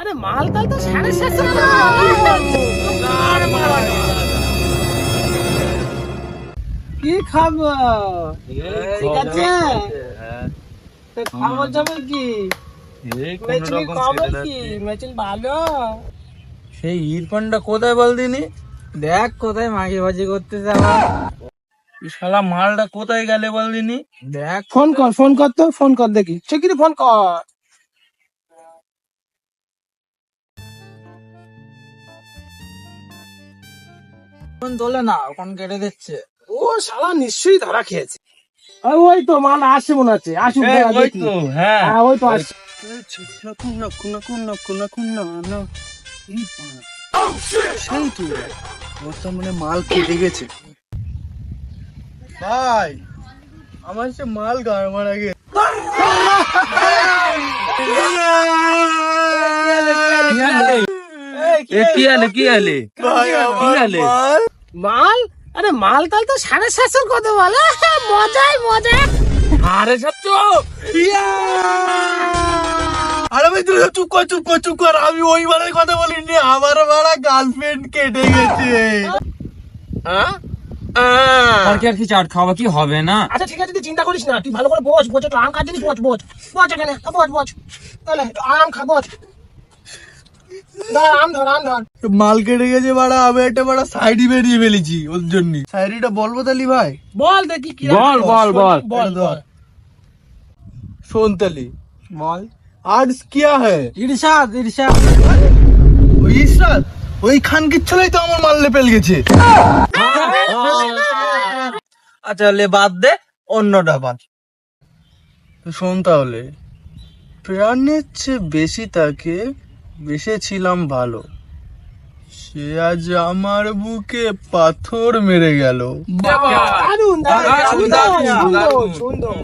আরে মালটাল তো 750 কি খাবো? ঠিক আছে, খাবো যাবে কি? মেচিন ভালো। সেই ইরফানটা কোথায় বল দিনি? দেখ কোথায় মাগি বাজি করতে যাবো। শালা মালটা কোথায় গেলে বল দিনি? দেখ ফোন কর তো, ফোন কর দেখি, শিগগিরই ফোন কর। ফোন তোলে না, ফোন কেটে দিচ্ছে। ও শালা নিশ্চয়ই ধরা খেয়েছে। ওই তো মাল আসছে মনে হচ্ছে, আসুক এই, দাঁড়া ওই দেখি। তো, হ্যাঁ। হ্যাঁ ওই তো আসছে। সেই তো, ওর তো মানে মাল কেটে গেছে। ভাই, আমার সে মাল গাড় মারা গেছে। কি আলে? মাল? আরে মাল তাল তো 750 কত বলে, মজাই মজা। আরে সত্যি? আরে ভাই তুই চুপ কর, আমি ওই মালের কথা বলিনি, আমার মারা গার্লফ্রেন্ড কেটে গেছে। আর কি চাট খাওয়া কি হবে না? আচ্ছা ঠিক আছে, তুই চিন্তা করিস না, তুই ভালো করে বস, একটু আম খাচ্ছিস, বস এখানে, বস তাহলে একটু আম খা, বস। ধর আম ধর। মাল কেটে গেছে বাড়া, আমি একটা বাড়া সাইডি বেরিয়ে ফেলেছি ওর জন্য। সাইডিটা বলবো তালি ভাই? বল দেখি কি বল। বল। শোন তালি বল, আর্টস কিয়া হ্যায়? ইরশাদ ওই ইসরাত, ওই খানকির ছেলেই তো আমার মাল লেপেল গেছে। আচ্ছা লে বাদ দে, অন্যটা বাদ। শোন তাহলে, প্রাণের চেয়ে বেশি তাকে বেসেছিলাম ভালো, সে আজ আমার বুকে পাথর মেরে গেল। দারুন সুন্দর।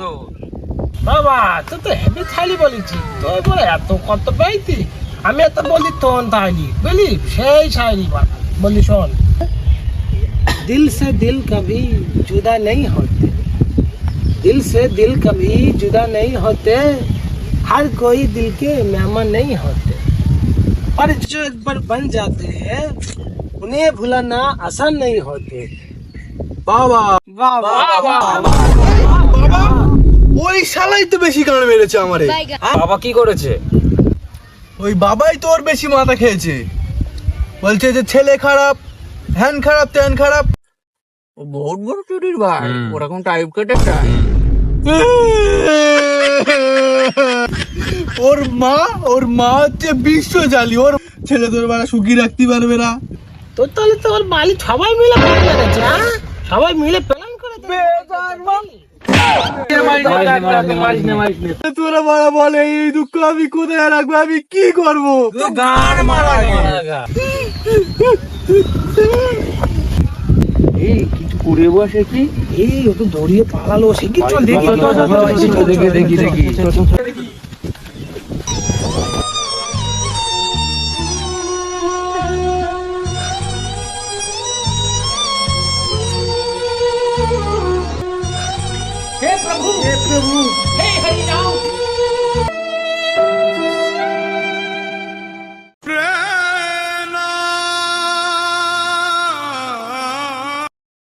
বাবা তুই তো হেভি থালি বলেছি, তুই বলে এত কত পাইতি, আমি এত বলি তখন থালি বলি সেই শায়রি বলি। শোন, दिल से दिल कभी जुदा नहीं होते, दिल से दिल कभी जुदा नहीं होते, हर कोई दिल के मेहमान नहीं होते, और जो एक बार बन जाते हैं उन्हें भुलाना आसान नहीं होते। বাবা बाबा বাবা, ওই শালাই তো বেশি গান মেরেছে আমারে। বাবা কি করেছে? ওই বাবাই তো ওর বেশি মাথা খেয়েছে, বলছে যে ছেলে খারাপ, হ্যান খারাপ, ত্যান খারাপ। ও বহুত বড় চুরির ভাই, ওরকম টাইপ কেটে ওর মা হচ্ছে বিশ্ব জালি, ওর ছেলে তোর বেলা সুখী রাখতে পারবে না। তো তাহলে তো ওর বালি সবাই মিলে প্ল্যান করেছে, সবাই মিলে প্ল্যান করে তোরা বড় বলে এই দুঃখ আমি কোথায় রাখবো, আমি কি করবো? কিছু করে বসে কি? এই ও তো দৌড়িয়ে পালালো, সে কি চল দেখি দেখি हे प्रभु हे हरि राम